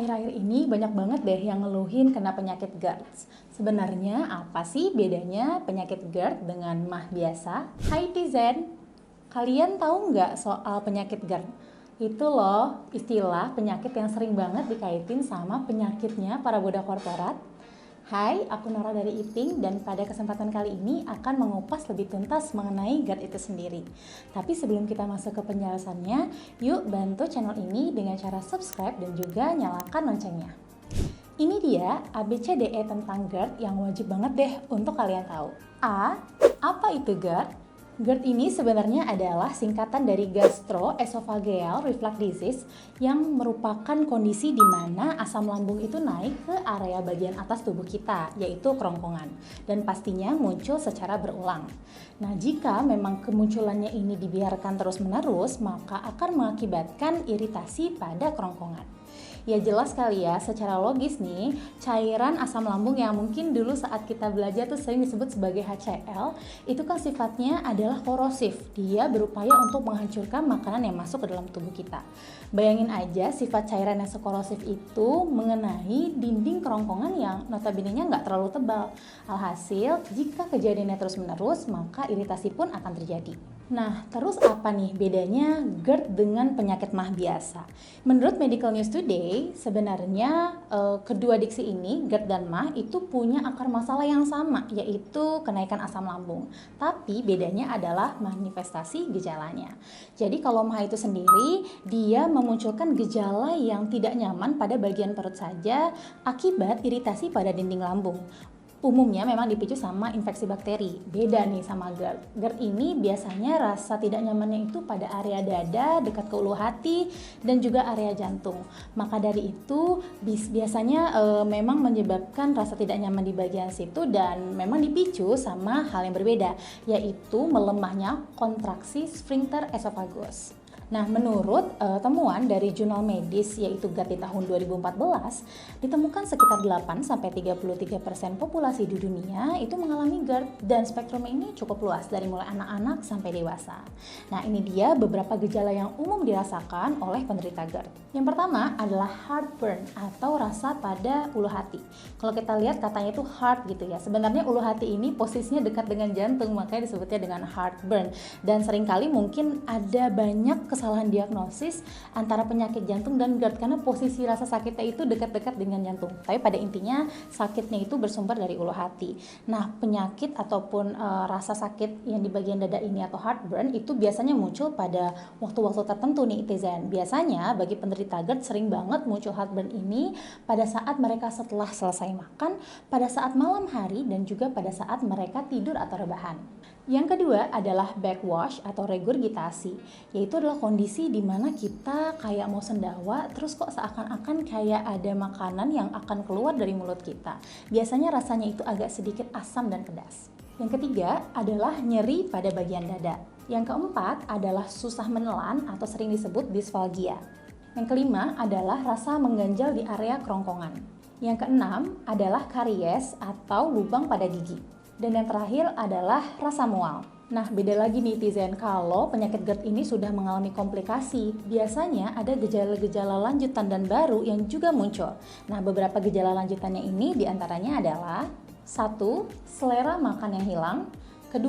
Akhir-akhir ini banyak banget deh yang ngeluhin kena penyakit GERD. Sebenarnya apa sih bedanya penyakit GERD dengan MAH biasa? Hai Tizen, kalian tahu nggak soal penyakit GERD? Itu loh istilah penyakit yang sering banget dikaitin sama penyakitnya para budak korporat. Hai, aku Nora dari Iping dan pada kesempatan kali ini akan mengupas lebih tuntas mengenai GERD itu sendiri. Tapi sebelum kita masuk ke penjelasannya, yuk bantu channel ini dengan cara subscribe dan juga nyalakan loncengnya. Ini dia ABCDE tentang GERD yang wajib banget deh untuk kalian tahu. A. Apa itu GERD? GERD ini sebenarnya adalah singkatan dari Gastroesophageal Reflux Disease yang merupakan kondisi di mana asam lambung itu naik ke area bagian atas tubuh kita, yaitu kerongkongan, dan pastinya muncul secara berulang. Nah, jika memang kemunculannya ini dibiarkan terus-menerus, maka akan mengakibatkan iritasi pada kerongkongan. Ya jelas kali ya, secara logis nih, cairan asam lambung yang mungkin dulu saat kita belajar tuh sering disebut sebagai HCl, itu kan sifatnya adalah korosif. Dia berupaya untuk menghancurkan makanan yang masuk ke dalam tubuh kita. Bayangin aja sifat cairan yang sekorosif itu mengenai dinding kerongkongan yang notabene-nya nggak terlalu tebal. Alhasil, jika kejadiannya terus-menerus, maka iritasi pun akan terjadi. Nah, terus apa nih bedanya GERD dengan penyakit MAH biasa? Menurut Medical News Today, sebenarnya kedua diksi ini, GERD dan MAH, itu punya akar masalah yang sama, yaitu kenaikan asam lambung. Tapi bedanya adalah manifestasi gejalanya. Jadi kalau MAH itu sendiri, dia memunculkan gejala yang tidak nyaman pada bagian perut saja akibat iritasi pada dinding lambung. Umumnya memang dipicu sama infeksi bakteri. Beda nih sama GERD. GERD ini biasanya rasa tidak nyamannya itu pada area dada, dekat ke ulu hati, dan juga area jantung. Maka dari itu biasanya memang menyebabkan rasa tidak nyaman di bagian situ dan memang dipicu sama hal yang berbeda, yaitu melemahnya kontraksi sphincter esophagus. Nah, menurut temuan dari jurnal medis yaitu GERD di tahun 2014, ditemukan sekitar 8-33% populasi di dunia itu mengalami GERD dan spektrumnya ini cukup luas dari mulai anak-anak sampai dewasa. Nah, ini dia beberapa gejala yang umum dirasakan oleh penderita GERD. Yang pertama adalah heartburn atau rasa pada ulu hati. Kalau kita lihat katanya itu heart gitu ya. Sebenarnya ulu hati ini posisinya dekat dengan jantung, makanya disebutnya dengan heartburn. Dan seringkali mungkin ada banyak kesalahan diagnosis antara penyakit jantung dan GERD karena posisi rasa sakitnya itu dekat-dekat dengan jantung. Tapi pada intinya sakitnya itu bersumber dari ulu hati. Nah, penyakit ataupun rasa sakit yang di bagian dada ini atau heartburn itu biasanya muncul pada waktu-waktu tertentu nih netizen. Biasanya bagi penderita GERD sering banget muncul heartburn ini pada saat mereka setelah selesai makan, pada saat malam hari, dan juga pada saat mereka tidur atau rebahan. Yang kedua adalah backwash atau regurgitasi, yaitu adalah kondisi di mana kita kayak mau sendawa, terus kok seakan-akan kayak ada makanan yang akan keluar dari mulut kita. Biasanya rasanya itu agak sedikit asam dan pedas. Yang ketiga adalah nyeri pada bagian dada. Yang keempat adalah susah menelan atau sering disebut disfalgia. Yang kelima adalah rasa mengganjal di area kerongkongan. Yang keenam adalah karies atau lubang pada gigi. Dan yang terakhir adalah rasa mual. Nah, beda lagi netizen kalau penyakit GERD ini sudah mengalami komplikasi. Biasanya ada gejala-gejala lanjutan dan baru yang juga muncul. Nah, beberapa gejala lanjutannya ini diantaranya adalah 1. Selera makan yang hilang. 2.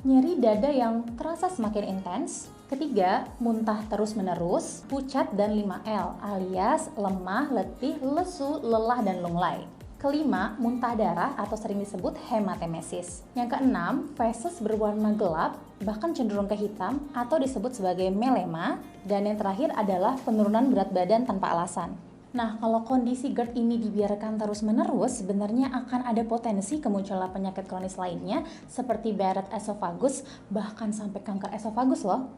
Nyeri dada yang terasa semakin intens. 3. Muntah terus-menerus, pucat dan 5L alias lemah, letih, lesu, lelah, dan lunglai. 5. Muntah darah atau sering disebut hematemesis. Yang 6. Feses berwarna gelap, bahkan cenderung ke hitam atau disebut sebagai melema. Dan yang terakhir adalah penurunan berat badan tanpa alasan. Nah, kalau kondisi GERD ini dibiarkan terus-menerus, sebenarnya akan ada potensi kemunculan penyakit kronis lainnya seperti Barrett esophagus, bahkan sampai kanker esofagus loh.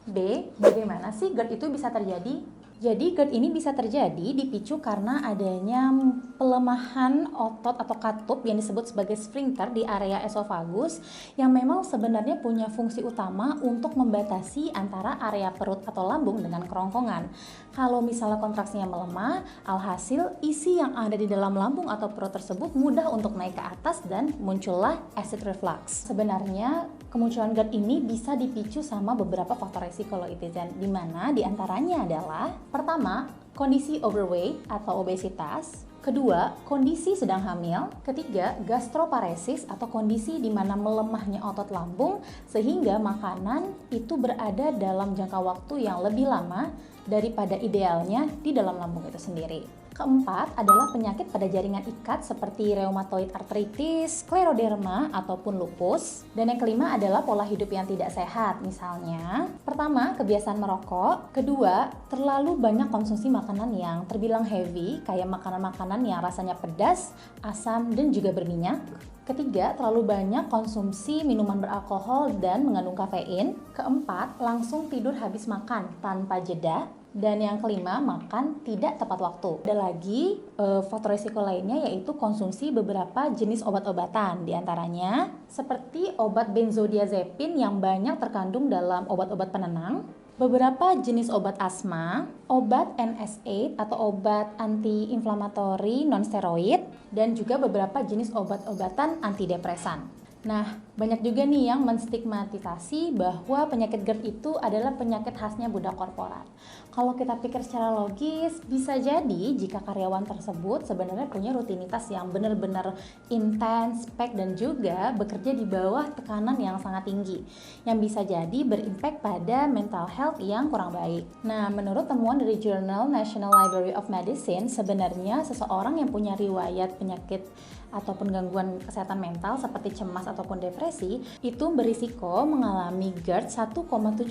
B. Bagaimana sih GERD itu bisa terjadi? Jadi GERD ini bisa terjadi dipicu karena adanya pelemahan otot atau katup yang disebut sebagai sphincter di area esofagus yang memang sebenarnya punya fungsi utama untuk membatasi antara area perut atau lambung dengan kerongkongan. Kalau misalnya kontraksinya melemah, alhasil isi yang ada di dalam lambung atau perut tersebut mudah untuk naik ke atas dan muncullah acid reflux. Sebenarnya kemunculan GERD ini bisa dipicu sama beberapa faktor resiko loh netizen, di mana diantaranya adalah pertama, kondisi overweight atau obesitas. Kedua, kondisi sedang hamil. Ketiga, gastroparesis atau kondisi di mana melemahnya otot lambung sehingga makanan itu berada dalam jangka waktu yang lebih lama daripada idealnya di dalam lambung itu sendiri. Keempat adalah penyakit pada jaringan ikat seperti rheumatoid arthritis, scleroderma, ataupun lupus. Dan yang kelima adalah pola hidup yang tidak sehat. Misalnya, pertama, kebiasaan merokok. Kedua, terlalu banyak konsumsi makanan yang terbilang heavy, kayak makanan-makanan yang rasanya pedas, asam, dan juga berminyak. Ketiga, terlalu banyak konsumsi minuman beralkohol dan mengandung kafein. Keempat, langsung tidur habis makan tanpa jeda. Dan yang kelima, makan tidak tepat waktu. Ada lagi faktor risiko lainnya yaitu konsumsi beberapa jenis obat-obatan. Di antaranya seperti obat benzodiazepin yang banyak terkandung dalam obat-obat penenang, beberapa jenis obat asma, obat NSAID atau obat anti-inflamatori non-steroid, dan juga beberapa jenis obat-obatan antidepresan. Nah, banyak juga nih yang menstigmatisasi bahwa penyakit GERD itu adalah penyakit khasnya budak korporat. Kalau kita pikir secara logis, bisa jadi jika karyawan tersebut sebenarnya punya rutinitas yang benar-benar intens, pack, dan juga bekerja di bawah tekanan yang sangat tinggi, yang bisa jadi berimpact pada mental health yang kurang baik. Nah, menurut temuan dari Journal National Library of Medicine, sebenarnya seseorang yang punya riwayat penyakit ataupun gangguan kesehatan mental seperti cemas ataupun depresi itu berisiko mengalami GERD 1,7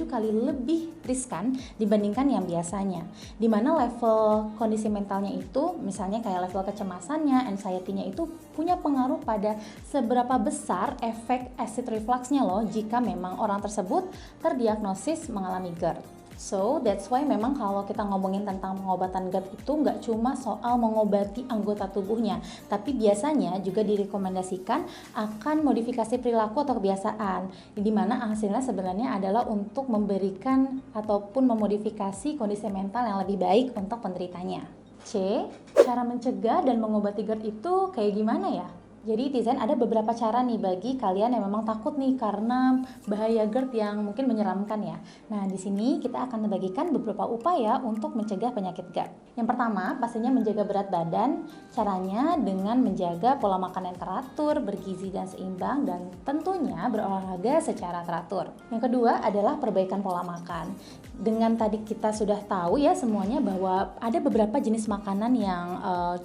kali lebih riskan dibandingkan yang biasanya, di mana level kondisi mentalnya itu misalnya kayak level kecemasannya, anxiety-nya itu punya pengaruh pada seberapa besar efek acid refluxnya loh jika memang orang tersebut terdiagnosis mengalami GERD. So, that's why memang kalau kita ngomongin tentang pengobatan GERD itu nggak cuma soal mengobati anggota tubuhnya, tapi biasanya juga direkomendasikan akan modifikasi perilaku atau kebiasaan, di mana hasilnya sebenarnya adalah untuk memberikan ataupun memodifikasi kondisi mental yang lebih baik untuk penderitanya. C. Cara mencegah dan mengobati GERD itu kayak gimana ya? Jadi Tizen ada beberapa cara nih bagi kalian yang memang takut nih karena bahaya GERD yang mungkin menyeramkan ya. Nah, di sini kita akan membagikan beberapa upaya untuk mencegah penyakit GERD. Yang pertama, pastinya menjaga berat badan. Caranya dengan menjaga pola makan yang teratur, bergizi dan seimbang, dan tentunya berolahraga secara teratur. Yang kedua adalah perbaikan pola makan. Dengan tadi kita sudah tahu ya semuanya bahwa ada beberapa jenis makanan yang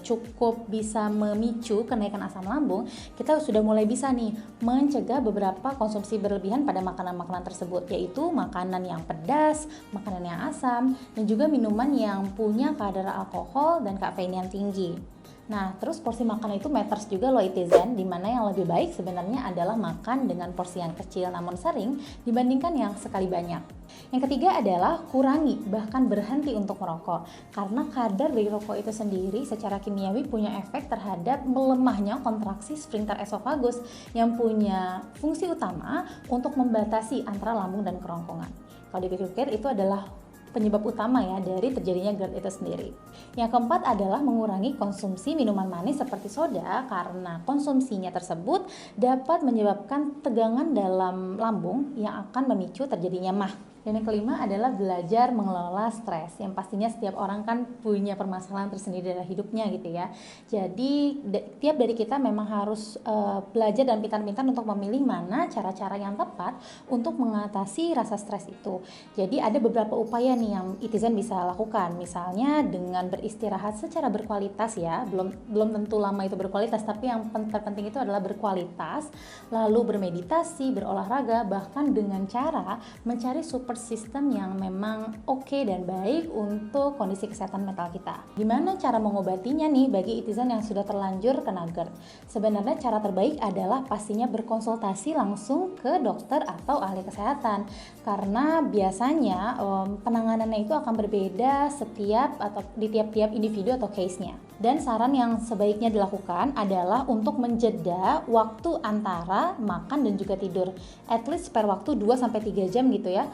cukup bisa memicu kenaikan asam lambung, kita sudah mulai bisa nih mencegah beberapa konsumsi berlebihan pada makanan-makanan tersebut, yaitu makanan yang pedas, makanan yang asam, dan juga minuman yang punya kadar alkohol dan kafein yang tinggi. Nah, terus porsi makan itu matters juga loh Itizen, dimana yang lebih baik sebenarnya adalah makan dengan porsi yang kecil namun sering dibandingkan yang sekali banyak. Yang ketiga adalah kurangi, bahkan berhenti untuk merokok, karena kadar dari rokok itu sendiri secara kimiawi punya efek terhadap melemahnya kontraksi sphincter esophagus yang punya fungsi utama untuk membatasi antara lambung dan kerongkongan. Kalau dipikir-pikir itu adalah penyebab utama ya dari terjadinya GERD itu sendiri. Yang keempat adalah mengurangi konsumsi minuman manis seperti soda karena konsumsinya tersebut dapat menyebabkan tegangan dalam lambung yang akan memicu terjadinya MAH. Dan yang kelima adalah belajar mengelola stres, yang pastinya setiap orang kan punya permasalahan tersendiri dalam hidupnya gitu ya. Jadi tiap dari kita memang harus belajar dan pintar-pintar untuk memilih mana cara-cara yang tepat untuk mengatasi rasa stres itu. Jadi ada beberapa upaya nih yang Itizen bisa lakukan, misalnya dengan beristirahat secara berkualitas ya, belum tentu lama itu berkualitas, tapi yang terpenting itu adalah berkualitas, lalu bermeditasi, berolahraga, bahkan dengan cara mencari support sistem yang memang oke dan baik untuk kondisi kesehatan mental kita. Gimana cara mengobatinya nih bagi Itizen yang sudah terlanjur kena GERD? Sebenarnya cara terbaik adalah pastinya berkonsultasi langsung ke dokter atau ahli kesehatan, karena biasanya penanganannya itu akan berbeda di tiap-tiap individu atau case-nya. Dan saran yang sebaiknya dilakukan adalah untuk menjeda waktu antara makan dan juga tidur, at least per waktu 2-3 jam gitu ya,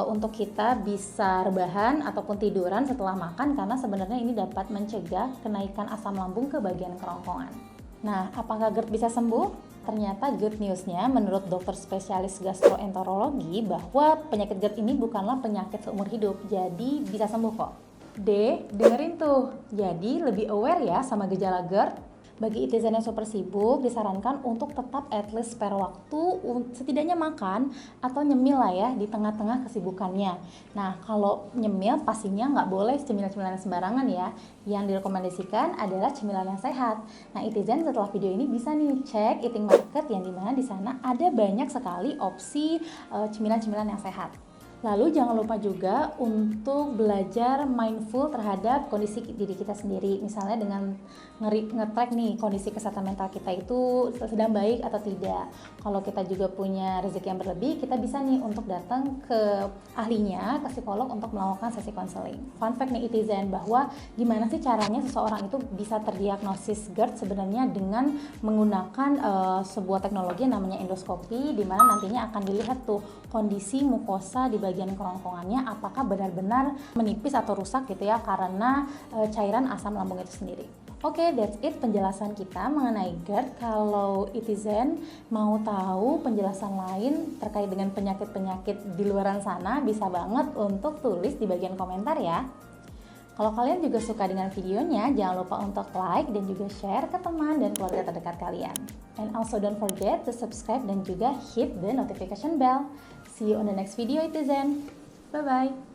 untuk kita bisa rebahan ataupun tiduran setelah makan, karena sebenarnya ini dapat mencegah kenaikan asam lambung ke bagian kerongkongan. Nah, apakah GERD bisa sembuh? Ternyata good news-nya menurut dokter spesialis gastroenterologi bahwa penyakit GERD ini bukanlah penyakit seumur hidup, jadi bisa sembuh kok. D. Dengerin tuh, jadi lebih aware ya sama gejala GERD. Bagi netizen yang super sibuk, disarankan untuk tetap at least spare waktu, setidaknya makan atau nyemil lah ya di tengah-tengah kesibukannya. Nah, kalau nyemil pastinya nggak boleh cemilan-cemilan sembarangan ya. Yang direkomendasikan adalah cemilan yang sehat. Nah, netizen setelah video ini bisa nih cek eating market yang dimana di sana ada banyak sekali opsi cemilan-cemilan yang sehat. Lalu jangan lupa juga untuk belajar mindful terhadap kondisi diri kita sendiri. Misalnya dengan nge-track nih kondisi kesehatan mental kita itu sedang baik atau tidak. Kalau kita juga punya rezeki yang berlebih, kita bisa nih untuk datang ke ahlinya, ke psikolog untuk melakukan sesi konseling. Fun fact nih netizen, bahwa gimana sih caranya seseorang itu bisa terdiagnosis GERD sebenarnya dengan menggunakan sebuah teknologi yang namanya endoskopi, di mana nantinya akan dilihat tuh kondisi mukosa di bagian kerongkongannya apakah benar-benar menipis atau rusak gitu ya karena cairan asam lambung itu sendiri. Oke, that's it penjelasan kita mengenai GERD. Kalau netizen mau tahu penjelasan lain terkait dengan penyakit-penyakit di luaran sana, bisa banget untuk tulis di bagian komentar ya. Kalau kalian juga suka dengan videonya, jangan lupa untuk like dan juga share ke teman dan keluarga terdekat kalian. And also don't forget to subscribe dan juga hit the notification bell. See you on the next video, netizen. Bye-bye.